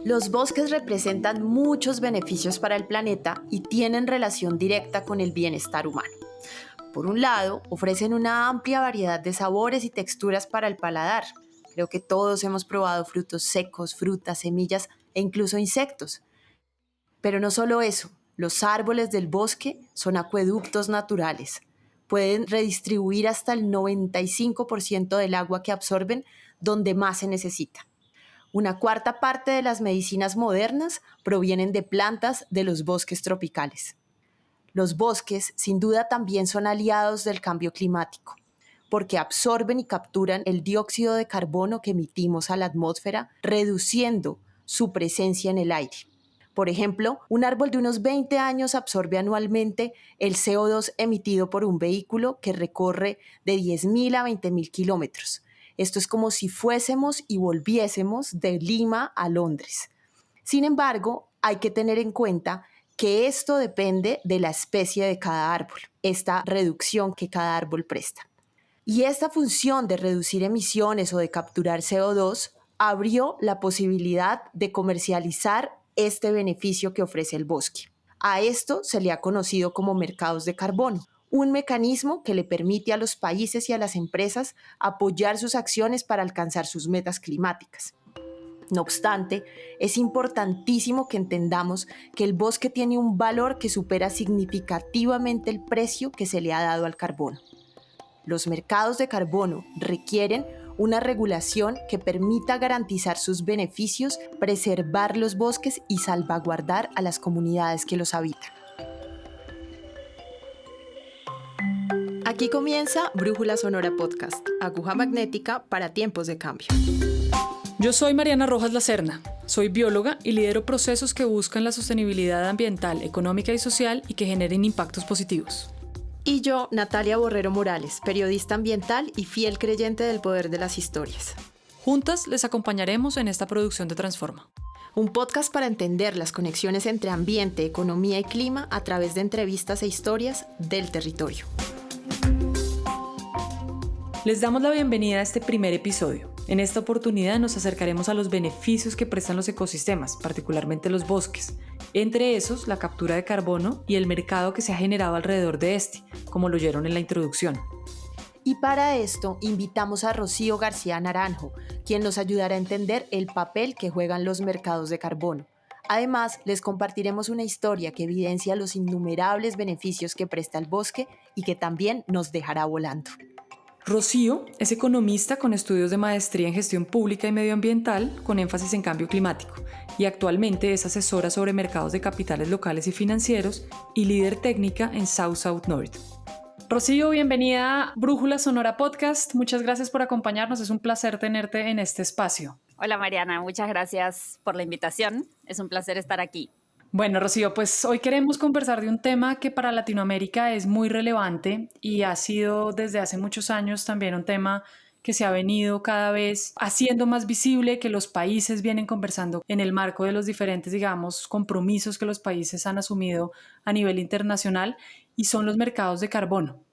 Los bosques representan muchos beneficios para el planeta y tienen relación directa con el bienestar humano. Por un lado, ofrecen una amplia variedad de sabores y texturas para el paladar. Creo que todos hemos probado frutos secos, frutas, semillas e incluso insectos. Pero no solo eso, los árboles del bosque son acueductos naturales. Pueden redistribuir hasta el 95% del agua que absorben donde más se necesita. Una cuarta parte de las medicinas modernas provienen de plantas de los bosques tropicales. Los bosques, sin duda, también son aliados del cambio climático, porque absorben y capturan el dióxido de carbono que emitimos a la atmósfera, reduciendo su presencia en el aire. Por ejemplo, un árbol de unos 20 años absorbe anualmente el CO2 emitido por un vehículo que recorre de 10.000 a 20.000 kilómetros. Esto es como si fuésemos y volviésemos de Lima a Londres. Sin embargo, hay que tener en cuenta que esto depende de la especie de cada árbol, esta reducción que cada árbol presta. Y esta función de reducir emisiones o de capturar CO2 abrió la posibilidad de comercializar este beneficio que ofrece el bosque. A esto se le ha conocido como mercados de carbono, un mecanismo que le permite a los países y a las empresas apoyar sus acciones para alcanzar sus metas climáticas. No obstante, es importantísimo que entendamos que el bosque tiene un valor que supera significativamente el precio que se le ha dado al carbono. Los mercados de carbono requieren una regulación que permita garantizar sus beneficios, preservar los bosques y salvaguardar a las comunidades que los habitan. Aquí comienza Brújula Sonora Podcast, aguja magnética para tiempos de cambio. Yo soy Mariana Rojas Lacerna, soy bióloga y lidero procesos que buscan la sostenibilidad ambiental, económica y social y que generen impactos positivos. Y yo, Natalia Borrero Morales, periodista ambiental y fiel creyente del poder de las historias. Juntas les acompañaremos en esta producción de Transforma. Un podcast para entender las conexiones entre ambiente, economía y clima a través de entrevistas e historias del territorio. Les damos la bienvenida a este primer episodio. En esta oportunidad nos acercaremos a los beneficios que prestan los ecosistemas, particularmente los bosques. Entre esos, la captura de carbono y el mercado que se ha generado alrededor de este, como lo oyeron en la introducción. Y para esto invitamos a Rocío García Naranjo, quien nos ayudará a entender el papel que juegan los mercados de carbono. Además, les compartiremos una historia que evidencia los innumerables beneficios que presta el bosque y que también nos dejará volando. Rocío es economista con estudios de maestría en gestión pública y medioambiental con énfasis en cambio climático y actualmente es asesora sobre mercados de capitales locales y financieros y líder técnica en South North. Rocío, bienvenida a Brújula Sonora Podcast. Muchas gracias por acompañarnos. Es un placer tenerte en este espacio. Hola Mariana, muchas gracias por la invitación. Es un placer estar aquí. Bueno, Rocío, pues hoy queremos conversar de un tema que para Latinoamérica es muy relevante y ha sido desde hace muchos años también un tema que se ha venido cada vez haciendo más visible, que los países vienen conversando en el marco de los diferentes, digamos, compromisos que los países han asumido a nivel internacional y son los mercados de carbono.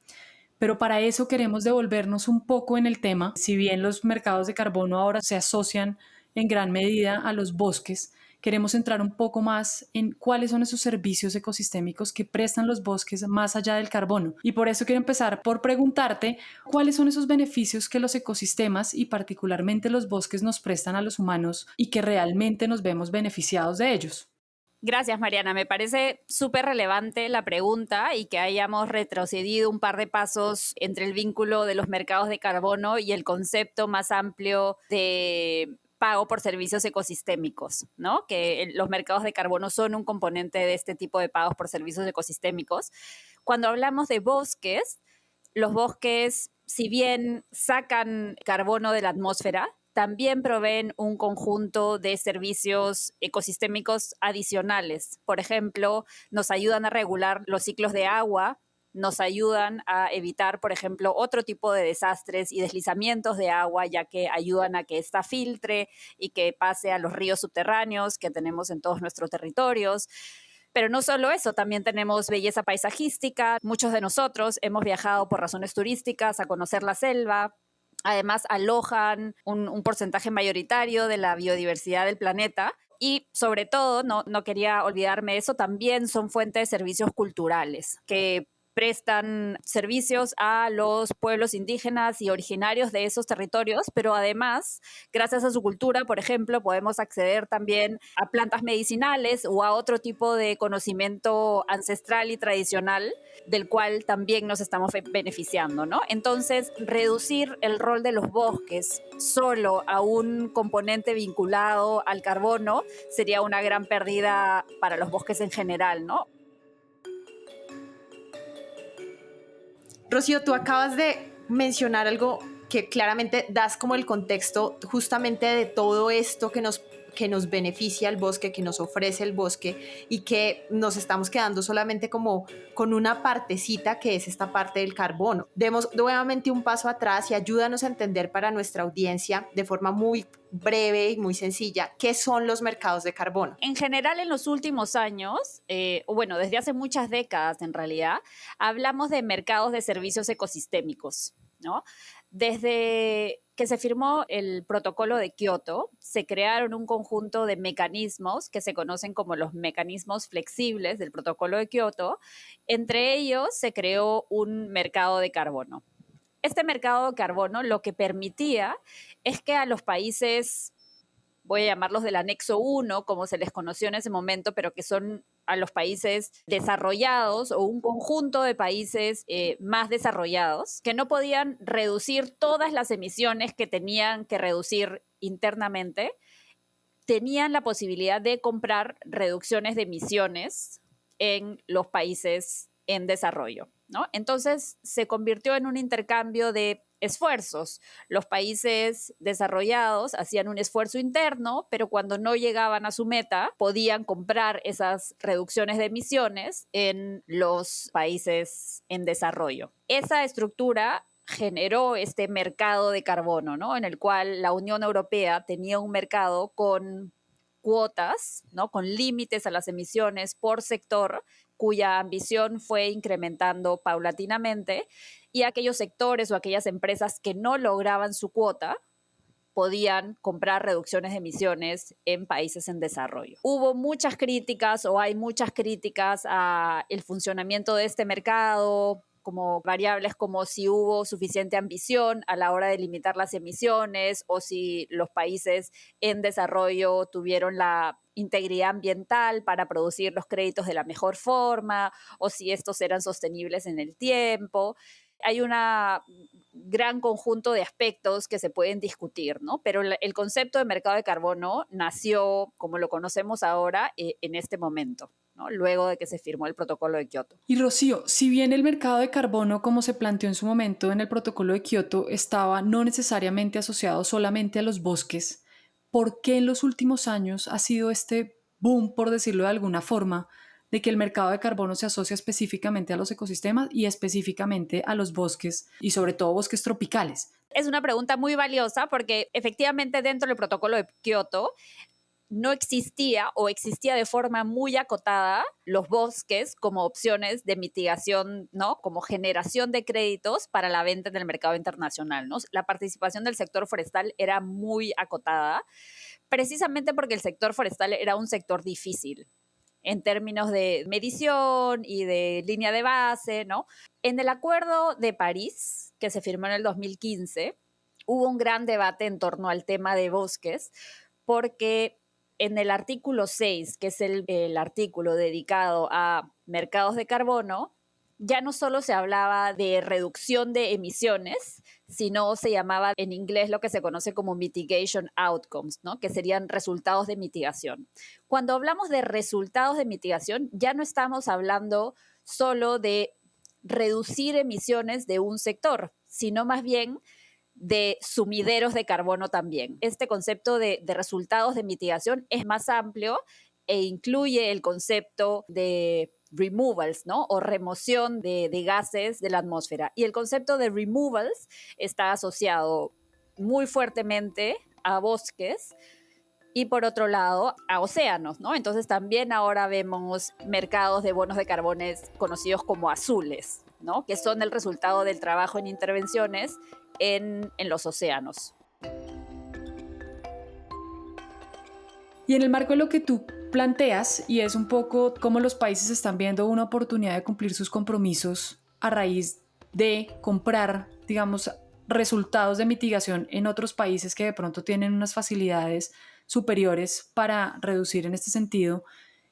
Pero para eso queremos devolvernos un poco en el tema. Si bien los mercados de carbono ahora se asocian en gran medida a los bosques, queremos entrar un poco más en cuáles son esos servicios ecosistémicos que prestan los bosques más allá del carbono. Y por eso quiero empezar por preguntarte cuáles son esos beneficios que los ecosistemas y particularmente los bosques nos prestan a los humanos y que realmente nos vemos beneficiados de ellos. Gracias, Mariana. Me parece súper relevante la pregunta y que hayamos retrocedido un par de pasos entre el vínculo de los mercados de carbono y el concepto más amplio de pago por servicios ecosistémicos, ¿no? Que los mercados de carbono son un componente de este tipo de pagos por servicios ecosistémicos. Cuando hablamos de bosques, los bosques, si bien sacan carbono de la atmósfera, también proveen un conjunto de servicios ecosistémicos adicionales. Por ejemplo, nos ayudan a regular los ciclos de agua, nos ayudan a evitar, por ejemplo, otro tipo de desastres y deslizamientos de agua, ya que ayudan a que ésta filtre y que pase a los ríos subterráneos que tenemos en todos nuestros territorios. Pero no solo eso, también tenemos belleza paisajística. Muchos de nosotros hemos viajado por razones turísticas a conocer la selva, Además, alojan un porcentaje mayoritario de la biodiversidad del planeta. Y sobre todo, no quería olvidarme de eso, también son fuente de servicios culturales que prestan servicios a los pueblos indígenas y originarios de esos territorios, pero además, gracias a su cultura, por ejemplo, podemos acceder también a plantas medicinales o a otro tipo de conocimiento ancestral y tradicional del cual también nos estamos beneficiando, ¿no? Entonces, reducir el rol de los bosques solo a un componente vinculado al carbono sería una gran pérdida para los bosques en general, ¿no? Rocío, tú acabas de mencionar algo que claramente das como el contexto justamente de todo esto que nos beneficia el bosque, que nos ofrece el bosque y que nos estamos quedando solamente como con una partecita que es esta parte del carbono. Demos nuevamente un paso atrás y ayúdanos a entender para nuestra audiencia de forma muy breve y muy sencilla qué son los mercados de carbono. En general, en los últimos años, bueno, desde hace muchas décadas en realidad, hablamos de mercados de servicios ecosistémicos, ¿no? Desde que se firmó el protocolo de Kioto, se crearon un conjunto de mecanismos que se conocen como los mecanismos flexibles del protocolo de Kioto. Entre ellos se creó un mercado de carbono. Este mercado de carbono lo que permitía es que a los países, voy a llamarlos del anexo 1, como se les conoció en ese momento, pero que son a los países desarrollados o un conjunto de países más desarrollados, que no podían reducir todas las emisiones que tenían que reducir internamente, tenían la posibilidad de comprar reducciones de emisiones en los países en desarrollo, ¿no? Entonces se convirtió en un intercambio de esfuerzos. Los países desarrollados hacían un esfuerzo interno, pero cuando no llegaban a su meta, podían comprar esas reducciones de emisiones en los países en desarrollo. Esa estructura generó este mercado de carbono, ¿no? En el cual la Unión Europea tenía un mercado con cuotas, ¿no? Con límites a las emisiones por sector, cuya ambición fue incrementando paulatinamente, y aquellos sectores o aquellas empresas que no lograban su cuota podían comprar reducciones de emisiones en países en desarrollo. Hubo muchas críticas o hay muchas críticas al funcionamiento de este mercado, como variables como si hubo suficiente ambición a la hora de limitar las emisiones o si los países en desarrollo tuvieron la integridad ambiental para producir los créditos de la mejor forma o si estos eran sostenibles en el tiempo. Hay un gran conjunto de aspectos que se pueden discutir, ¿no? Pero el concepto de mercado de carbono nació, como lo conocemos ahora, en este momento, ¿no? Luego de que se firmó el protocolo de Kioto. Y Rocío, si bien el mercado de carbono, como se planteó en su momento en el protocolo de Kioto, estaba no necesariamente asociado solamente a los bosques, ¿por qué en los últimos años ha sido este boom, por decirlo de alguna forma, de que el mercado de carbono se asocia específicamente a los ecosistemas y específicamente a los bosques y sobre todo bosques tropicales? Es una pregunta muy valiosa porque efectivamente dentro del protocolo de Kioto no existía o existía de forma muy acotada los bosques como opciones de mitigación, ¿no? Como generación de créditos para la venta en el mercado internacional, ¿no? La participación del sector forestal era muy acotada, precisamente porque el sector forestal era un sector difícil en términos de medición y de línea de base, ¿no? En el Acuerdo de París, que se firmó en el 2015, hubo un gran debate en torno al tema de bosques, porque en el artículo 6, que es el artículo dedicado a mercados de carbono, ya no solo se hablaba de reducción de emisiones, sino se llamaba en inglés lo que se conoce como mitigation outcomes, ¿no? Que serían resultados de mitigación. Cuando hablamos de resultados de mitigación, ya no estamos hablando solo de reducir emisiones de un sector, sino más bien de sumideros de carbono también. Este concepto de resultados de mitigación es más amplio e incluye el concepto de removals, ¿no? O remoción de gases de la atmósfera. Y el concepto de removals está asociado muy fuertemente a bosques y por otro lado a océanos, ¿no? Entonces también ahora vemos mercados de bonos de carbones conocidos como azules, ¿no? Que son el resultado del trabajo en intervenciones en los océanos. Y en el marco de lo que tú planteas, y es un poco cómo los países están viendo una oportunidad de cumplir sus compromisos a raíz de comprar, digamos, resultados de mitigación en otros países que de pronto tienen unas facilidades superiores para reducir en este sentido,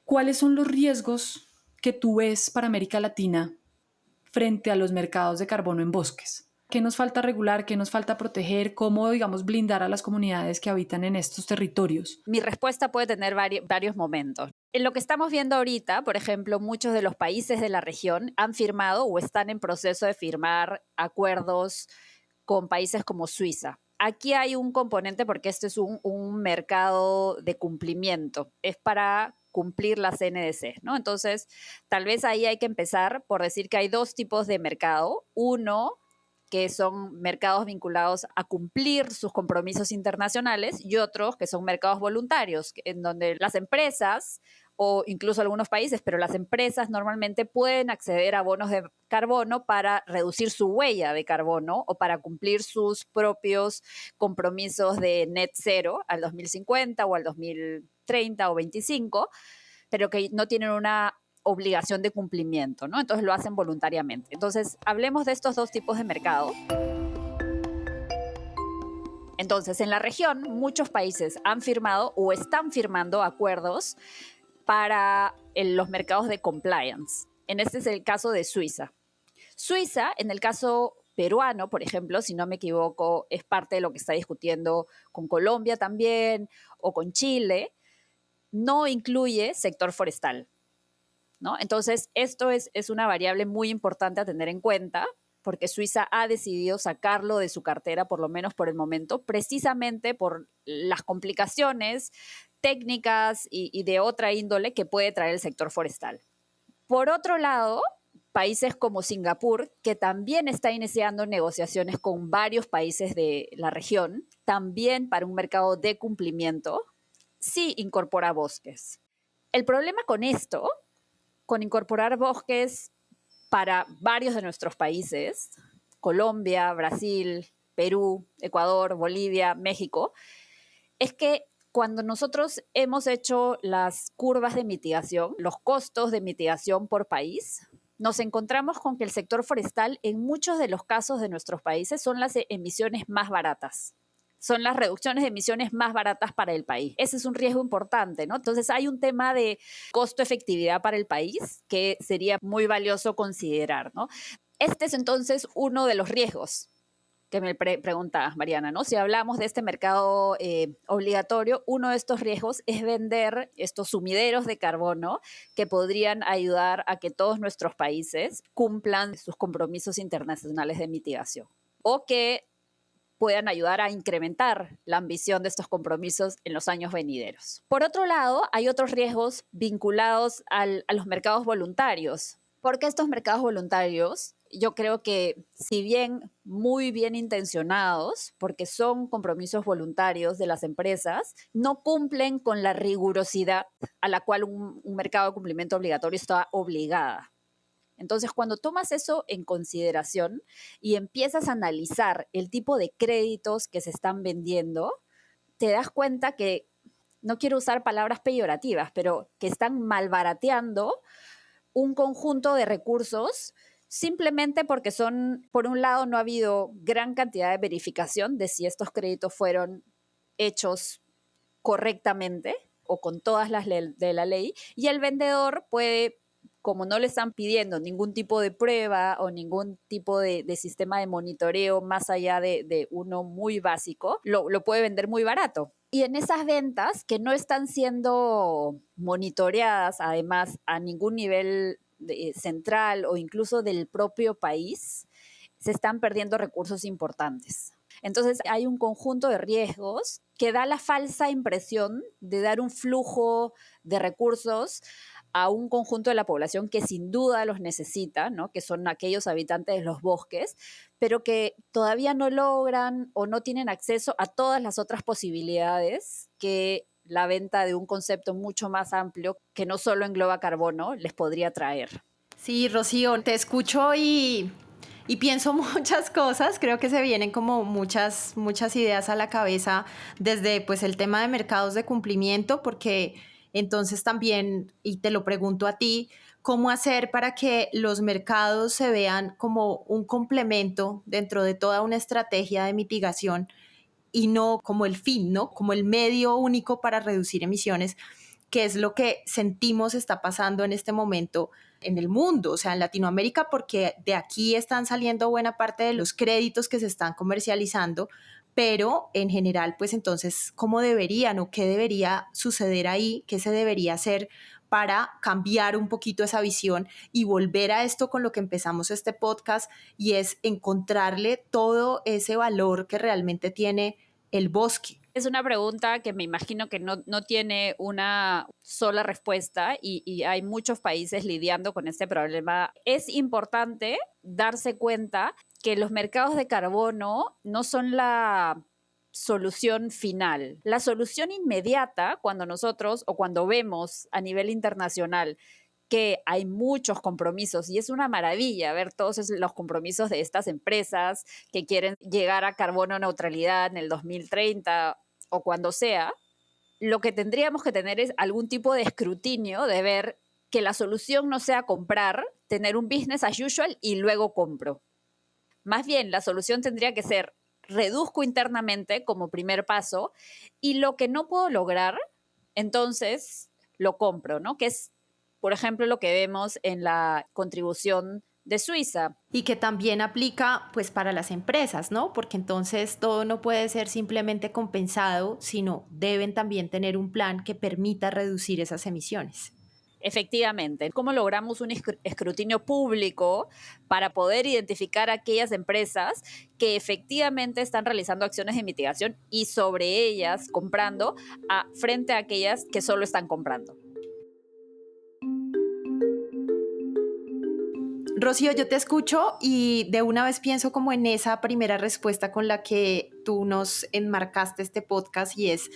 ¿cuáles son los riesgos que tú ves para América Latina frente a los mercados de carbono en bosques? ¿Qué nos falta regular? ¿Qué nos falta proteger? ¿Cómo, digamos, blindar a las comunidades que habitan en estos territorios? Mi respuesta puede tener varios momentos. En lo que estamos viendo ahorita, por ejemplo, muchos de los países de la región han firmado o están en proceso de firmar acuerdos con países como Suiza. Aquí hay un componente porque este es un mercado de cumplimiento. Es para cumplir las NDC, ¿no? Entonces, tal vez ahí hay que empezar por decir que hay dos tipos de mercado. Uno, que son mercados vinculados a cumplir sus compromisos internacionales, y otros que son mercados voluntarios, en donde las empresas, o incluso algunos países, pero las empresas normalmente pueden acceder a bonos de carbono para reducir su huella de carbono o para cumplir sus propios compromisos de net cero al 2050 o al 2030 o 25, pero que no tienen una obligación de cumplimiento, ¿no? Entonces lo hacen voluntariamente. Entonces, hablemos de estos dos tipos de mercado. Entonces, en la región, muchos países han firmado o están firmando acuerdos para los mercados de compliance. En este es el caso de Suiza. Suiza, en el caso peruano, por ejemplo, si no me equivoco, es parte de lo que está discutiendo con Colombia también o con Chile, no incluye sector forestal, ¿no? Entonces, esto es una variable muy importante a tener en cuenta porque Suiza ha decidido sacarlo de su cartera, por lo menos por el momento, precisamente por las complicaciones técnicas y de otra índole que puede traer el sector forestal. Por otro lado, países como Singapur, que también está iniciando negociaciones con varios países de la región, también para un mercado de cumplimiento, sí incorpora bosques. El problema con esto, con incorporar bosques para varios de nuestros países, Colombia, Brasil, Perú, Ecuador, Bolivia, México, es que cuando nosotros hemos hecho las curvas de mitigación, los costos de mitigación por país, nos encontramos con que el sector forestal en muchos de los casos de nuestros países son las emisiones más baratas. Son las reducciones de emisiones más baratas para el país. Ese es un riesgo importante, ¿no? Entonces hay un tema de costo-efectividad para el país que sería muy valioso considerar, ¿no? Este es entonces uno de los riesgos que me preguntabas, Mariana, ¿no? Si hablamos de este mercado obligatorio, uno de estos riesgos es vender estos sumideros de carbono que podrían ayudar a que todos nuestros países cumplan sus compromisos internacionales de mitigación o que puedan ayudar a incrementar la ambición de estos compromisos en los años venideros. Por otro lado, hay otros riesgos vinculados a los mercados voluntarios, porque estos mercados voluntarios, yo creo que si bien muy bien intencionados, porque son compromisos voluntarios de las empresas, no cumplen con la rigurosidad a la cual un mercado de cumplimiento obligatorio está obligada. Entonces, cuando tomas eso en consideración y empiezas a analizar el tipo de créditos que se están vendiendo, te das cuenta que, no quiero usar palabras peyorativas, pero que están malbarateando un conjunto de recursos simplemente porque por un lado, no ha habido gran cantidad de verificación de si estos créditos fueron hechos correctamente o con todas las de la ley, y el vendedor puede, como no le están pidiendo ningún tipo de prueba o ningún tipo de sistema de monitoreo más allá de uno muy básico, lo puede vender muy barato. Y en esas ventas que no están siendo monitoreadas, además, a ningún nivel central o incluso del propio país, se están perdiendo recursos importantes. Entonces hay un conjunto de riesgos que da la falsa impresión de dar un flujo de recursos a un conjunto de la población que sin duda los necesita, ¿no? Que son aquellos habitantes de los bosques, pero que todavía no logran o no tienen acceso a todas las otras posibilidades que la venta de un concepto mucho más amplio que no solo engloba carbono les podría traer. Sí, Rocío, te escucho y pienso muchas cosas, creo que se vienen como muchas ideas a la cabeza desde pues el tema de mercados de cumplimiento, porque entonces también, y te lo pregunto a ti, ¿cómo hacer para que los mercados se vean como un complemento dentro de toda una estrategia de mitigación y no como el fin, ¿no? Como el medio único para reducir emisiones, que es lo que sentimos está pasando en este momento en el mundo, o sea, en Latinoamérica, porque de aquí están saliendo buena parte de los créditos que se están comercializando, pero en general, pues entonces, ¿cómo deberían o qué debería suceder ahí? ¿Qué se debería hacer para cambiar un poquito esa visión y volver a esto con lo que empezamos este podcast, y es encontrarle todo ese valor que realmente tiene el bosque? Es una pregunta que me imagino que no tiene una sola respuesta y hay muchos países lidiando con este problema. Es importante darse cuenta que los mercados de carbono no son la solución final. La solución inmediata, cuando nosotros o cuando vemos a nivel internacional que hay muchos compromisos y es una maravilla ver todos los compromisos de estas empresas que quieren llegar a carbono neutralidad en el 2030 o cuando sea, lo que tendríamos que tener es algún tipo de escrutinio de ver que la solución no sea comprar, tener un business as usual y luego compro. Más bien, la solución tendría que ser reduzco internamente como primer paso y lo que no puedo lograr, entonces lo compro, ¿no? Que es, por ejemplo, lo que vemos en la contribución de Suiza. Y que también aplica pues para las empresas, ¿no? Porque entonces todo no puede ser simplemente compensado, sino deben también tener un plan que permita reducir esas emisiones. Efectivamente, ¿cómo logramos un escrutinio público para poder identificar aquellas empresas que efectivamente están realizando acciones de mitigación y sobre ellas comprando frente a aquellas que solo están comprando? Rocío, yo te escucho y de una vez pienso como en esa primera respuesta con la que tú nos enmarcaste este podcast, y es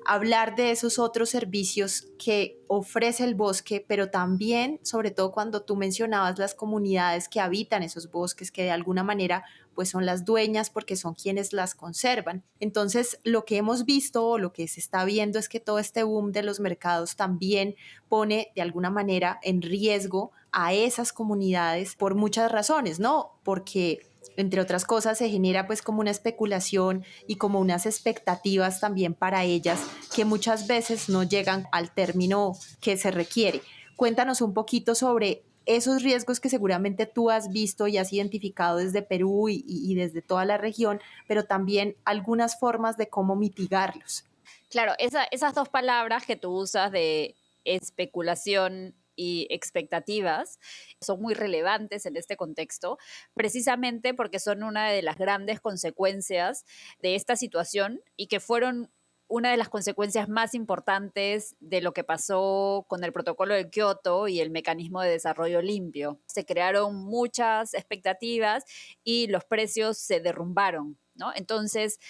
hablar de esos otros servicios que ofrece el bosque, pero también, sobre todo cuando tú mencionabas las comunidades que habitan esos bosques, que de alguna manera pues son las dueñas porque son quienes las conservan. Entonces, lo que hemos visto o lo que se está viendo es que todo este boom de los mercados también pone de alguna manera en riesgo a esas comunidades por muchas razones, ¿no? Porque entre otras cosas se genera pues como una especulación y como unas expectativas también para ellas que muchas veces no llegan al término que se requiere. Cuéntanos un poquito sobre esos riesgos que seguramente tú has visto y has identificado desde Perú y desde toda la región, pero también algunas formas de cómo mitigarlos. Claro, esas dos palabras que tú usas de especulación y expectativas son muy relevantes en este contexto, precisamente porque son una de las grandes consecuencias de esta situación y que fueron una de las consecuencias más importantes de lo que pasó con el protocolo de Kioto y el mecanismo de desarrollo limpio. Se crearon muchas expectativas y los precios se derrumbaron, ¿no? Entonces,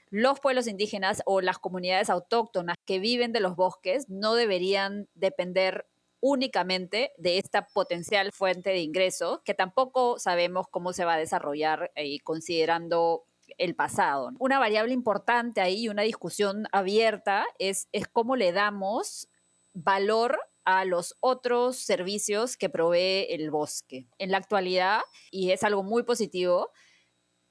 los pueblos indígenas o las comunidades autóctonas que viven de los bosques no deberían depender únicamente de esta potencial fuente de ingresos, que tampoco sabemos cómo se va a desarrollar considerando el pasado. Una variable importante ahí, una discusión abierta, es cómo le damos valor a los otros servicios que provee el bosque. En la actualidad, y es algo muy positivo,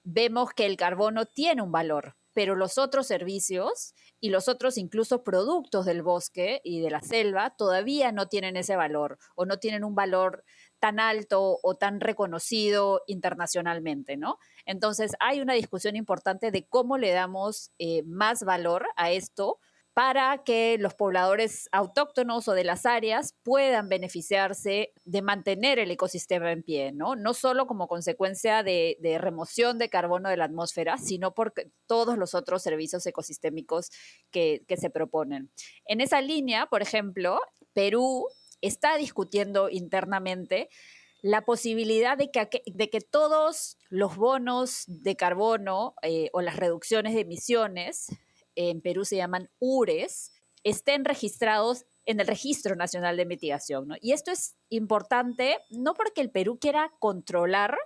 vemos que el carbono tiene un valor, pero los otros servicios y los otros incluso productos del bosque y de la selva todavía no tienen ese valor o no tienen un valor tan alto o tan reconocido internacionalmente, ¿no? Entonces hay una discusión importante de cómo le damos más valor a esto para que los pobladores autóctonos o de las áreas puedan beneficiarse de mantener el ecosistema en pie, ¿no? No solo como consecuencia de remoción de carbono de la atmósfera, sino por todos los otros servicios ecosistémicos que se proponen. En esa línea, por ejemplo, Perú está discutiendo internamente la posibilidad de que todos los bonos de carbono o las reducciones de emisiones, en Perú se llaman URES, estén registrados en el Registro Nacional de Mitigación, ¿no? Y esto es importante no porque el Perú quiera controlar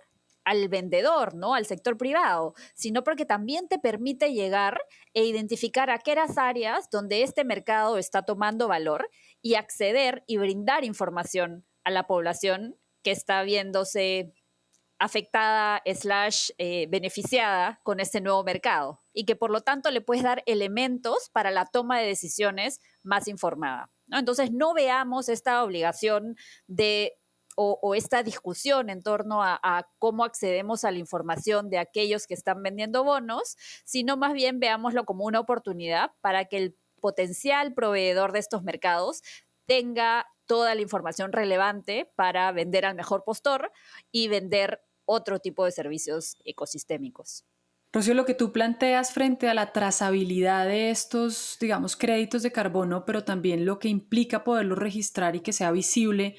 al vendedor, ¿no? Al sector privado, sino porque también te permite llegar e identificar aquellas áreas donde este mercado está tomando valor y acceder y brindar información a la población que está viéndose afectada / beneficiada con este nuevo mercado y que por lo tanto le puedes dar elementos para la toma de decisiones más informada, ¿no? Entonces no veamos esta obligación o esta discusión en torno a cómo accedemos a la información de aquellos que están vendiendo bonos, sino más bien veámoslo como una oportunidad para que el potencial proveedor de estos mercados tenga toda la información relevante para vender al mejor postor y vender otro tipo de servicios ecosistémicos. Rocío, lo que tú planteas frente a la trazabilidad de estos, digamos, créditos de carbono, pero también lo que implica poderlos registrar y que sea visible,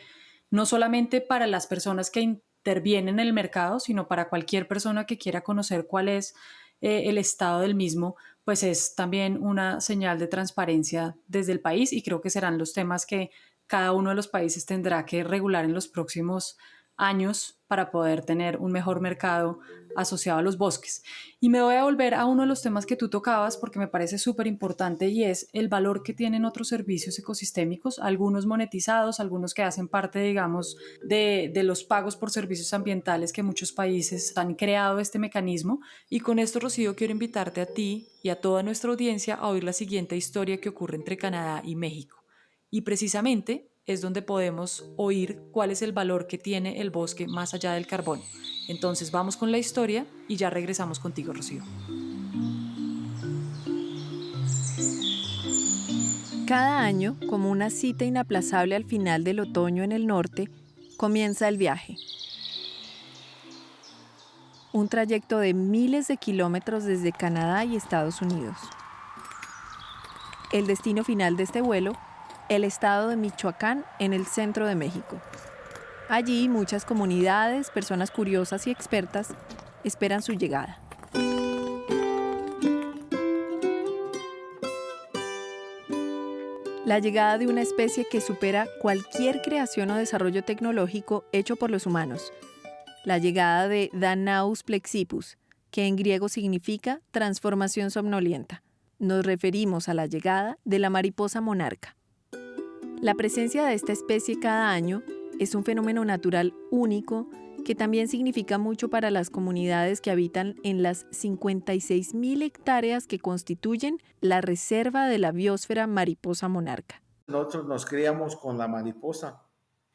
no solamente para las personas que intervienen en el mercado, sino para cualquier persona que quiera conocer cuál es el estado del mismo, pues es también una señal de transparencia desde el país y creo que serán los temas que cada uno de los países tendrá que regular en los próximos años para poder tener un mejor mercado asociado a los bosques. Y me voy a volver a uno de los temas que tú tocabas porque me parece súper importante y es el valor que tienen otros servicios ecosistémicos, algunos monetizados, algunos que hacen parte, digamos, de los pagos por servicios ambientales que muchos países han creado este mecanismo. Y con esto, Rocío, quiero invitarte a ti y a toda nuestra audiencia a oír la siguiente historia que ocurre entre Canadá y México. Y precisamente es donde podemos oír cuál es el valor que tiene el bosque más allá del carbono. Entonces vamos con la historia y ya regresamos contigo, Rocío. Cada año, como una cita inaplazable al final del otoño en el norte, comienza el viaje. Un trayecto de miles de kilómetros desde Canadá y Estados Unidos. El destino final de este vuelo, el estado de Michoacán, en el centro de México. Allí muchas comunidades, personas curiosas y expertas esperan su llegada. La llegada de una especie que supera cualquier creación o desarrollo tecnológico hecho por los humanos. La llegada de Danaus plexippus, que en griego significa transformación somnolienta. Nos referimos a la llegada de la mariposa monarca. La presencia de esta especie cada año es un fenómeno natural único que también significa mucho para las comunidades que habitan en las 56.000 hectáreas que constituyen la reserva de la biosfera mariposa monarca. Nosotros nos criamos con la mariposa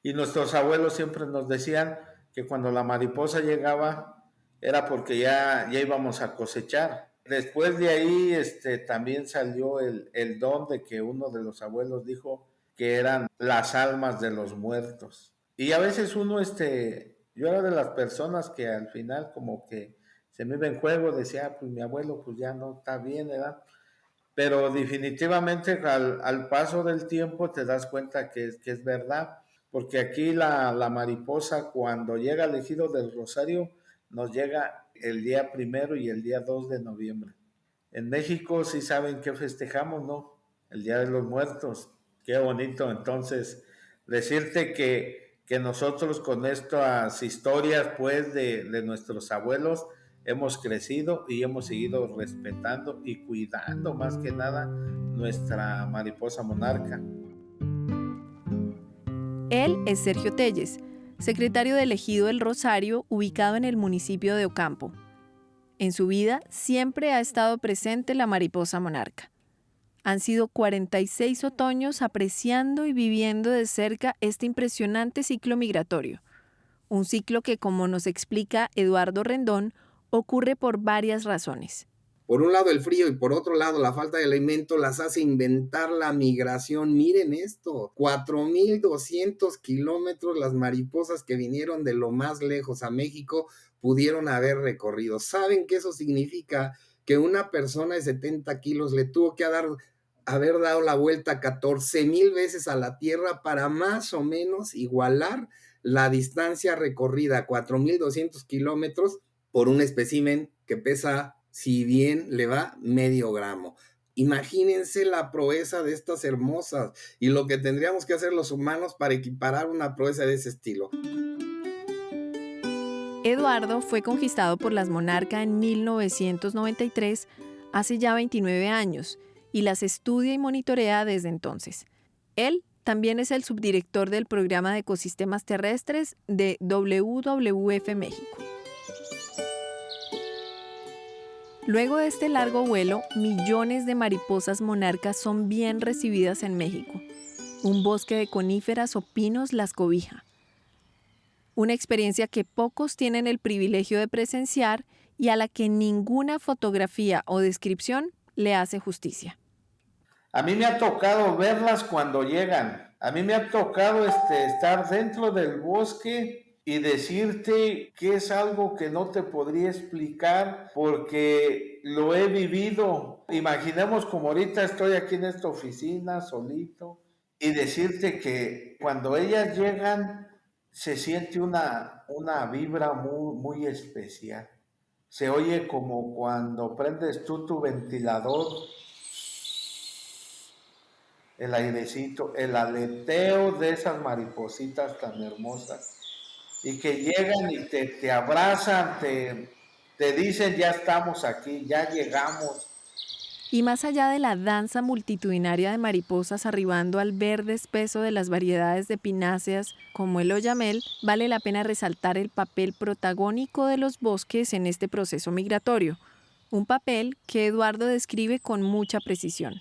y nuestros abuelos siempre nos decían que cuando la mariposa llegaba era porque ya íbamos a cosechar. Después de ahí también salió el don de que uno de los abuelos dijo que eran las almas de los muertos. Y a veces uno, yo era de las personas que al final como que se me iba en juego, decía, pues mi abuelo pues ya no está bien, ¿verdad? Pero definitivamente al paso del tiempo te das cuenta que es verdad, porque aquí la mariposa cuando llega al Ejido del Rosario nos llega el día 1 y el día 2 de noviembre. En México sí saben que festejamos, ¿no? El Día de los Muertos. Qué bonito. Entonces, decirte que nosotros con estas historias, pues, de nuestros abuelos, hemos crecido y hemos seguido respetando y cuidando, más que nada, nuestra mariposa monarca. Él es Sergio Telles, secretario del Ejido del Rosario, ubicado en el municipio de Ocampo. En su vida siempre ha estado presente la mariposa monarca. Han sido 46 otoños apreciando y viviendo de cerca este impresionante ciclo migratorio. Un ciclo que, como nos explica Eduardo Rendón, ocurre por varias razones. Por un lado el frío y por otro lado la falta de alimento las hace inventar la migración. Miren esto, 4,200 kilómetros las mariposas que vinieron de lo más lejos a México pudieron haber recorrido. ¿Saben qué eso significa? Que una persona de 70 kilos le tuvo que haber dado la vuelta 14,000 veces a la Tierra para más o menos igualar la distancia recorrida, 4,200 kilómetros, por un espécimen que pesa, si bien le va, medio gramo. Imagínense la proeza de estas hermosas y lo que tendríamos que hacer los humanos para equiparar una proeza de ese estilo. Eduardo fue conquistado por las monarcas en 1993, hace ya 29 años, y las estudia y monitorea desde entonces. Él también es el subdirector del programa de ecosistemas terrestres de WWF México. Luego de este largo vuelo, millones de mariposas monarcas son bien recibidas en México. Un bosque de coníferas o pinos las cobija. Una experiencia que pocos tienen el privilegio de presenciar y a la que ninguna fotografía o descripción le hace justicia. A mí me ha tocado verlas cuando llegan. A mí me ha tocado estar dentro del bosque y decirte que es algo que no te podría explicar porque lo he vivido. Imaginemos como ahorita estoy aquí en esta oficina solito y decirte que cuando ellas llegan se siente una vibra muy, muy especial. Se oye como cuando prendes tú tu ventilador, el airecito, el aleteo de esas maripositas tan hermosas. Y que llegan y te abrazan, te dicen ya estamos aquí, ya llegamos. Y más allá de la danza multitudinaria de mariposas arribando al verde espeso de las variedades de pináceas como el oyamel, vale la pena resaltar el papel protagónico de los bosques en este proceso migratorio, un papel que Eduardo describe con mucha precisión.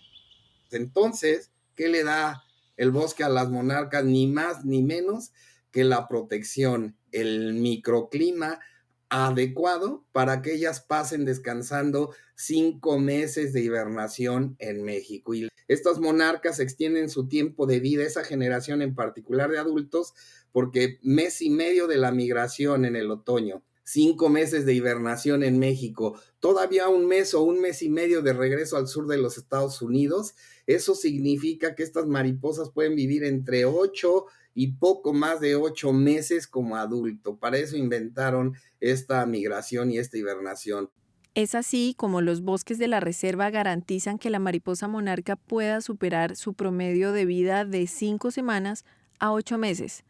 Entonces, ¿qué le da el bosque a las monarcas? Ni más ni menos que la protección, el microclima adecuado para que ellas pasen descansando 5 meses de hibernación en México. Y estas monarcas extienden su tiempo de vida, esa generación en particular de adultos, porque 1 mes y medio de la migración en el otoño, 5 meses de hibernación en México, todavía 1 mes o 1 mes y medio de regreso al sur de los Estados Unidos. Eso significa que estas mariposas pueden vivir entre 8 y poco más de 8 meses como adulto. Para eso inventaron esta migración y esta hibernación. Es así como los bosques de la reserva garantizan que la mariposa monarca pueda superar su promedio de vida de 5 semanas a 8 meses.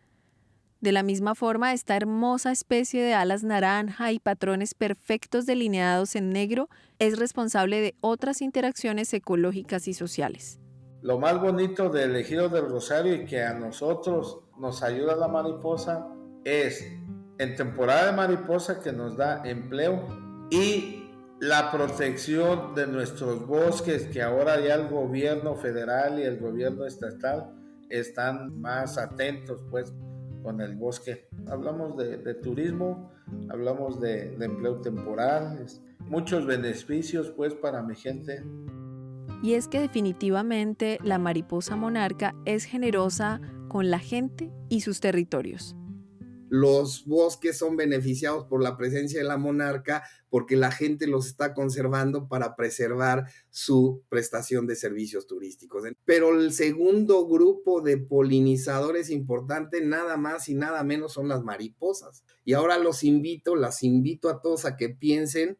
De la misma forma, esta hermosa especie de alas naranja y patrones perfectos delineados en negro es responsable de otras interacciones ecológicas y sociales. Lo más bonito del Ejido del Rosario y que a nosotros nos ayuda la mariposa es en temporada de mariposa que nos da empleo y la protección de nuestros bosques, que ahora ya el gobierno federal y el gobierno estatal están más atentos pues con el bosque. Hablamos de turismo, hablamos de empleo temporal, muchos beneficios pues para mi gente. Y es que definitivamente la mariposa monarca es generosa con la gente y sus territorios. Los bosques son beneficiados por la presencia de la monarca porque la gente los está conservando para preservar su prestación de servicios turísticos. Pero el segundo grupo de polinizadores importante, nada más y nada menos, son las mariposas. Y ahora las invito a todos a que piensen,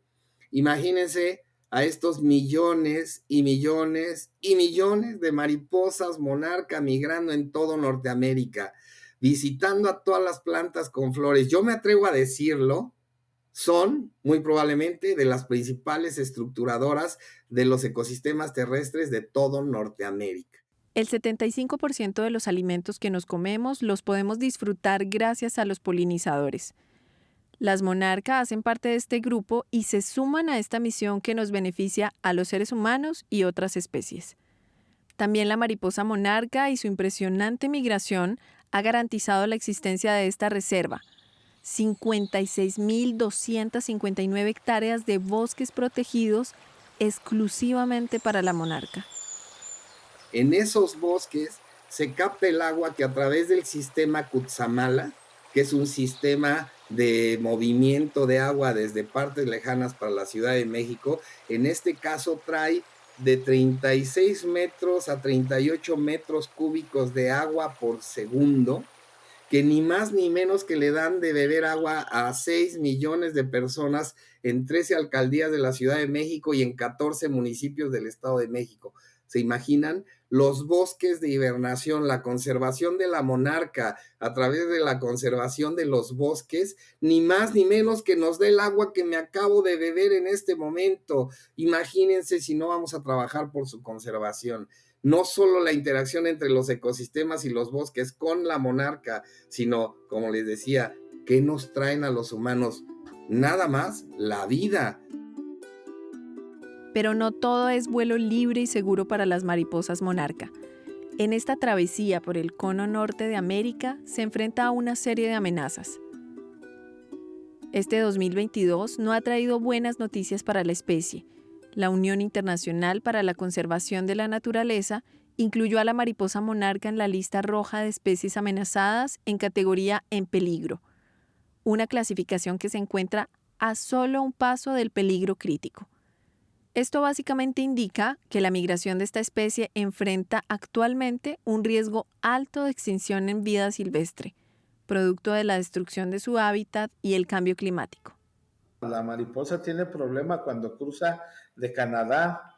imagínense a estos millones y millones y millones de mariposas monarca migrando en todo Norteamérica, visitando a todas las plantas con flores. Yo me atrevo a decirlo, son muy probablemente de las principales estructuradoras de los ecosistemas terrestres de todo Norteamérica. El 75% de los alimentos que nos comemos los podemos disfrutar gracias a los polinizadores. Las monarcas hacen parte de este grupo y se suman a esta misión que nos beneficia a los seres humanos y otras especies. También la mariposa monarca y su impresionante migración ha garantizado la existencia de esta reserva, 56.259 hectáreas de bosques protegidos exclusivamente para la monarca. En esos bosques se capta el agua que a través del sistema Cutzamala, que es un sistema de movimiento de agua desde partes lejanas para la Ciudad de México, en este caso trae de 36 metros a 38 metros cúbicos de agua por segundo, que ni más ni menos que le dan de beber agua a 6 millones de personas en 13 alcaldías de la Ciudad de México y en 14 municipios del Estado de México. ¿Se imaginan? Los bosques de hibernación, la conservación de la monarca a través de la conservación de los bosques, ni más ni menos que nos dé el agua que me acabo de beber en este momento. Imagínense si no vamos a trabajar por su conservación. No solo la interacción entre los ecosistemas y los bosques con la monarca, sino, como les decía, ¿qué nos traen a los humanos? Nada más, la vida. Pero no todo es vuelo libre y seguro para las mariposas monarca. En esta travesía por el cono norte de América se enfrenta a una serie de amenazas. Este 2022 no ha traído buenas noticias para la especie. La Unión Internacional para la Conservación de la Naturaleza incluyó a la mariposa monarca en la lista roja de especies amenazadas en categoría en peligro, una clasificación que se encuentra a solo un paso del peligro crítico. Esto básicamente indica que la migración de esta especie enfrenta actualmente un riesgo alto de extinción en vida silvestre, producto de la destrucción de su hábitat y el cambio climático. La mariposa tiene problema cuando cruza de Canadá,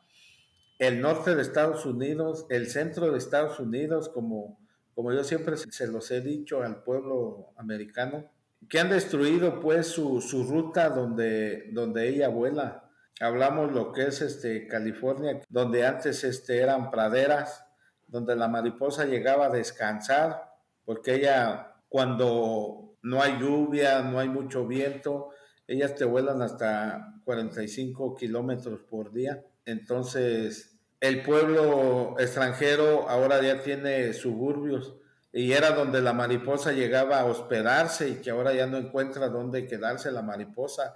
el norte de Estados Unidos, el centro de Estados Unidos, como yo siempre se los he dicho al pueblo americano, que han destruido pues su ruta donde ella vuela. Hablamos lo que es California, donde antes eran praderas, donde la mariposa llegaba a descansar, porque ella cuando no hay lluvia, no hay mucho viento, ellas te vuelan hasta 45 kilómetros por día. Entonces, el pueblo extranjero ahora ya tiene suburbios y era donde la mariposa llegaba a hospedarse y que ahora ya no encuentra dónde quedarse la mariposa.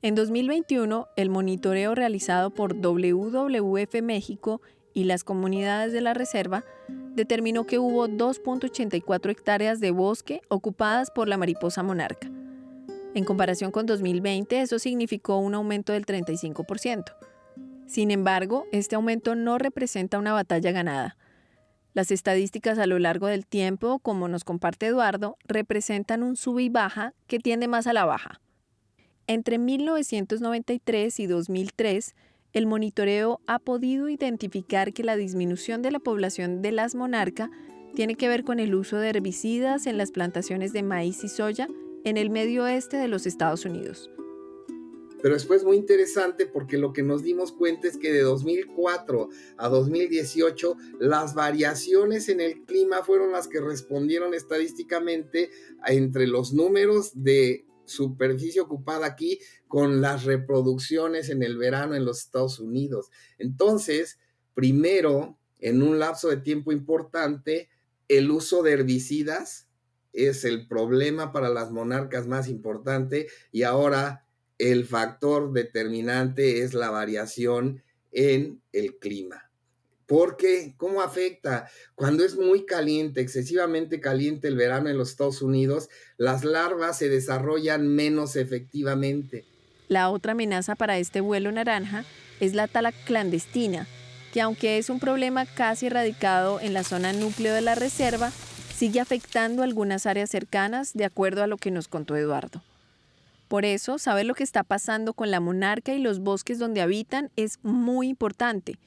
En 2021, el monitoreo realizado por WWF México y las comunidades de la reserva determinó que hubo 2.84 hectáreas de bosque ocupadas por la mariposa monarca. En comparación con 2020, eso significó un aumento del 35%. Sin embargo, este aumento no representa una batalla ganada. Las estadísticas a lo largo del tiempo, como nos comparte Eduardo, representan un sube y baja que tiende más a la baja. Entre 1993 y 2003, el monitoreo ha podido identificar que la disminución de la población de las monarca tiene que ver con el uso de herbicidas en las plantaciones de maíz y soya en el medio oeste de los Estados Unidos. Pero después muy interesante porque lo que nos dimos cuenta es que de 2004 a 2018 las variaciones en el clima fueron las que respondieron estadísticamente entre los números de superficie ocupada aquí con las reproducciones en el verano en los Estados Unidos. Entonces, primero, en un lapso de tiempo importante, el uso de herbicidas es el problema para las monarcas más importante y ahora el factor determinante es la variación en el clima. ¿Por qué? ¿Cómo afecta? Cuando es muy caliente, excesivamente caliente el verano en los Estados Unidos, las larvas se desarrollan menos efectivamente. La otra amenaza para este vuelo naranja es la tala clandestina, que aunque es un problema casi erradicado en la zona núcleo de la reserva, sigue afectando algunas áreas cercanas, de acuerdo a lo que nos contó Eduardo. Por eso, saber lo que está pasando con la monarca y los bosques donde habitan es muy importante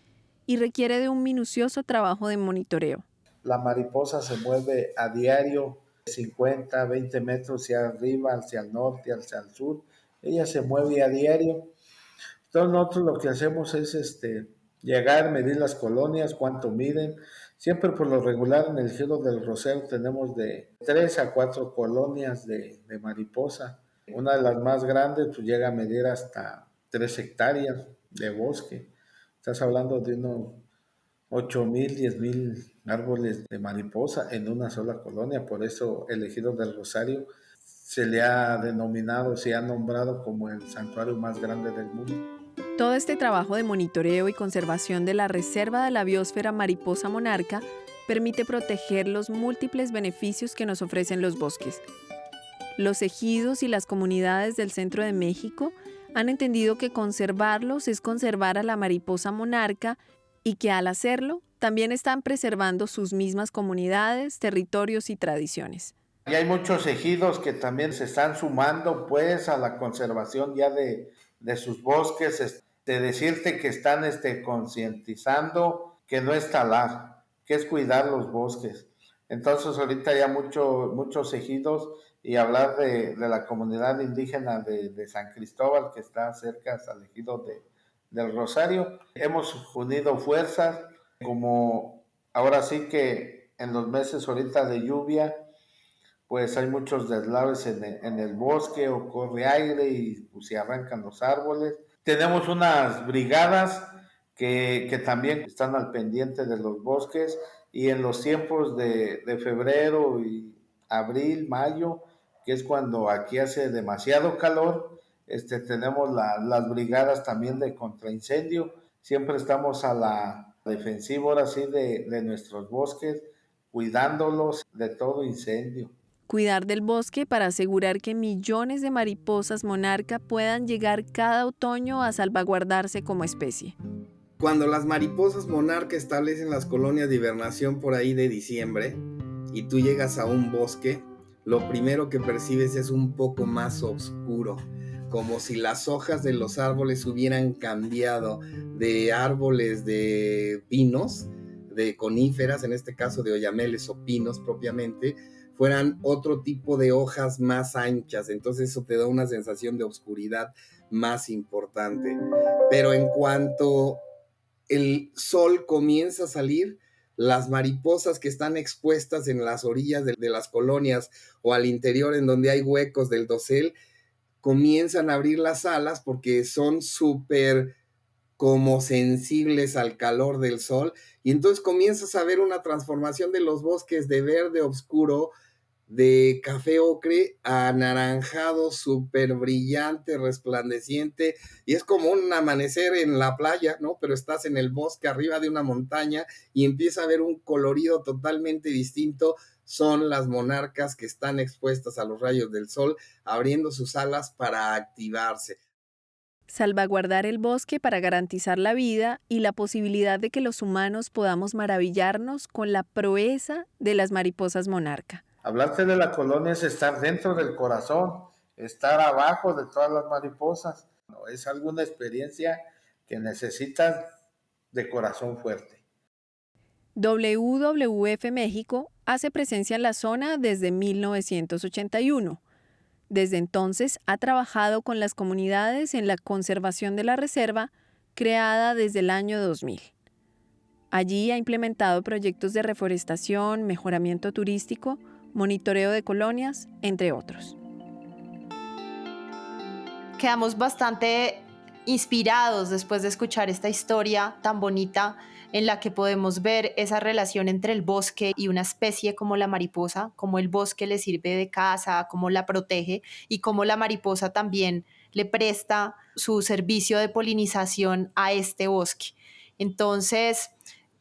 y requiere de un minucioso trabajo de monitoreo. La mariposa se mueve a diario 50, 20 metros hacia arriba, hacia el norte, hacia el sur. Ella se mueve a diario. Entonces nosotros lo que hacemos es llegar, medir las colonias, cuánto miden. Siempre por lo regular en el Ejido del Rosero tenemos de 3 a 4 colonias de mariposa. Una de las más grandes pues llega a medir hasta 3 hectáreas de bosque. Estás hablando de unos 8,000, 10,000 árboles de mariposa en una sola colonia. Por eso el Ejido del Rosario se le ha denominado, se ha nombrado como el santuario más grande del mundo. Todo este trabajo de monitoreo y conservación de la Reserva de la Biosfera Mariposa Monarca permite proteger los múltiples beneficios que nos ofrecen los bosques. Los ejidos y las comunidades del centro de México han entendido que conservarlos es conservar a la mariposa monarca y que al hacerlo también están preservando sus mismas comunidades, territorios y tradiciones. Y hay muchos ejidos que también se están sumando pues a la conservación ya de sus bosques, de decirte que están concientizando que no es talar, que es cuidar los bosques. Entonces ahorita ya muchos ejidos, y hablar de la comunidad indígena de San Cristóbal, que está cerca al ejido del Rosario, hemos unido fuerzas, como ahora sí que en los meses ahorita de lluvia, pues hay muchos deslaves en el bosque, o corre aire y pues, se arrancan los árboles. Tenemos unas brigadas que también están al pendiente de los bosques, y en los tiempos de febrero y abril, mayo, que es cuando aquí hace demasiado calor, tenemos las brigadas también de contraincendio. Siempre estamos a la defensiva ahora sí de nuestros bosques, cuidándolos de todo incendio. Cuidar del bosque para asegurar que millones de mariposas monarca puedan llegar cada otoño a salvaguardarse como especie. Cuando las mariposas monarca establecen las colonias de hibernación por ahí de diciembre y tú llegas a un bosque, lo primero que percibes es un poco más oscuro, como si las hojas de los árboles hubieran cambiado de árboles de pinos, de coníferas, en este caso de oyameles o pinos propiamente, fueran otro tipo de hojas más anchas. Entonces eso te da una sensación de oscuridad más importante. Pero en cuanto el sol comienza a salir, las mariposas que están expuestas en las orillas de las colonias o al interior en donde hay huecos del dosel, comienzan a abrir las alas porque son súper como sensibles al calor del sol, y entonces comienzas a ver una transformación de los bosques de verde oscuro, de café ocre a anaranjado, súper brillante, resplandeciente, y es como un amanecer en la playa, ¿no? Pero estás en el bosque arriba de una montaña y empieza a ver un colorido totalmente distinto. Son las monarcas que están expuestas a los rayos del sol, abriendo sus alas para activarse. Salvaguardar el bosque para garantizar la vida y la posibilidad de que los humanos podamos maravillarnos con la proeza de las mariposas monarca. Hablarte de la colonia es estar dentro del corazón, estar abajo de todas las mariposas. No, es alguna experiencia que necesitas de corazón fuerte. WWF México hace presencia en la zona desde 1981. Desde entonces ha trabajado con las comunidades en la conservación de la reserva, creada desde el año 2000. Allí ha implementado proyectos de reforestación, mejoramiento turístico, monitoreo de colonias, entre otros. Quedamos bastante inspirados después de escuchar esta historia tan bonita en la que podemos ver esa relación entre el bosque y una especie como la mariposa, cómo el bosque le sirve de casa, cómo la protege y cómo la mariposa también le presta su servicio de polinización a este bosque. Entonces,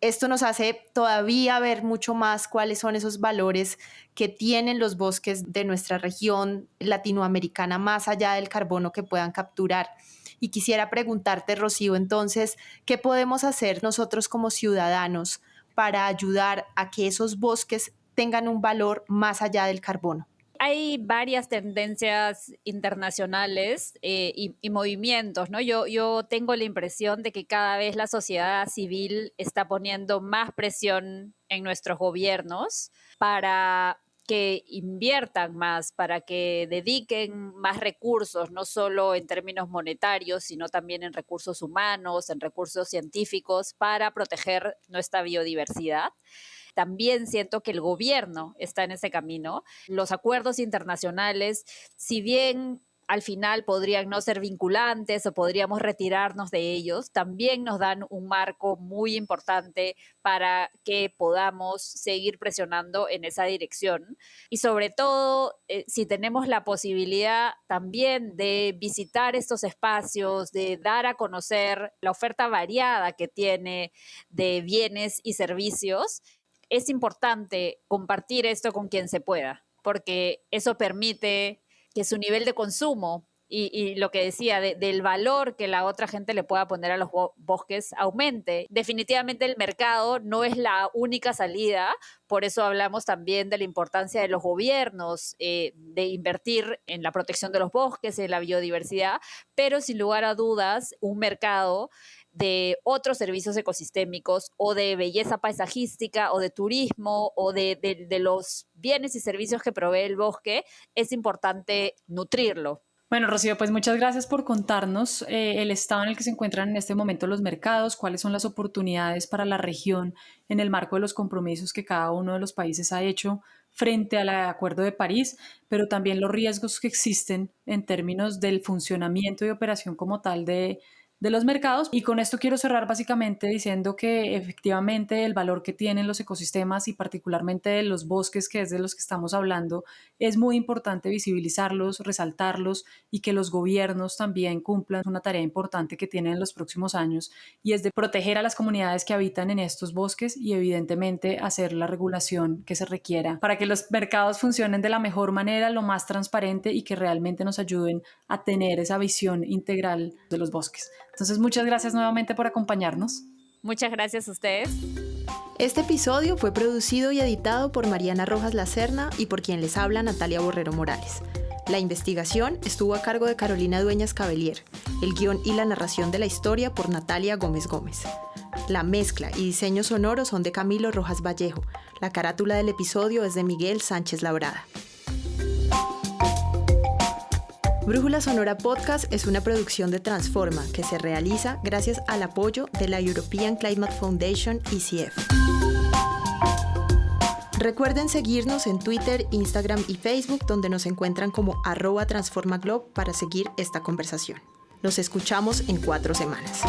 esto nos hace todavía ver mucho más cuáles son esos valores que tienen los bosques de nuestra región latinoamericana, más allá del carbono que puedan capturar. Y quisiera preguntarte, Rocío, entonces, ¿qué podemos hacer nosotros como ciudadanos para ayudar a que esos bosques tengan un valor más allá del carbono? Hay varias tendencias internacionales y movimientos, ¿no? Yo tengo la impresión de que cada vez la sociedad civil está poniendo más presión en nuestros gobiernos para que inviertan más, para que dediquen más recursos, no solo en términos monetarios, sino también en recursos humanos, en recursos científicos, para proteger nuestra biodiversidad. También siento que el gobierno está en ese camino. Los acuerdos internacionales, si bien al final podrían no ser vinculantes o podríamos retirarnos de ellos, también nos dan un marco muy importante para que podamos seguir presionando en esa dirección. Y sobre todo, si tenemos la posibilidad también de visitar estos espacios, de dar a conocer la oferta variada que tiene de bienes y servicios, es importante compartir esto con quien se pueda, porque eso permite que su nivel de consumo y lo que decía, del valor que la otra gente le pueda poner a los bosques aumente. Definitivamente el mercado no es la única salida, por eso hablamos también de la importancia de los gobiernos, de invertir en la protección de los bosques, en la biodiversidad, pero sin lugar a dudas, un mercado de otros servicios ecosistémicos o de belleza paisajística o de turismo o de los bienes y servicios que provee el bosque, es importante nutrirlo. Bueno, Rocío, pues muchas gracias por contarnos el estado en el que se encuentran en este momento los mercados, cuáles son las oportunidades para la región en el marco de los compromisos que cada uno de los países ha hecho frente al Acuerdo de París, pero también los riesgos que existen en términos del funcionamiento y operación como tal de los mercados. Y con esto quiero cerrar básicamente diciendo que efectivamente el valor que tienen los ecosistemas y particularmente de los bosques, que es de los que estamos hablando, es muy importante visibilizarlos, resaltarlos y que los gobiernos también cumplan una tarea importante que tienen en los próximos años, y es de proteger a las comunidades que habitan en estos bosques y evidentemente hacer la regulación que se requiera para que los mercados funcionen de la mejor manera, lo más transparente y que realmente nos ayuden a tener esa visión integral de los bosques. Entonces, muchas gracias nuevamente por acompañarnos. Muchas gracias a ustedes. Este episodio fue producido y editado por Mariana Rojas Lacerna y por quien les habla, Natalia Borrero Morales. La investigación estuvo a cargo de Carolina Dueñas Cabellier, el guión y la narración de la historia por Natalia Gómez Gómez. La mezcla y diseño sonoro son de Camilo Rojas Vallejo. La carátula del episodio es de Miguel Sánchez Labrada. Brújula Sonora Podcast es una producción de Transforma que se realiza gracias al apoyo de la European Climate Foundation ECF. Recuerden seguirnos en Twitter, Instagram y Facebook, donde nos encuentran como @transformaglob para seguir esta conversación. Nos escuchamos en 4 semanas.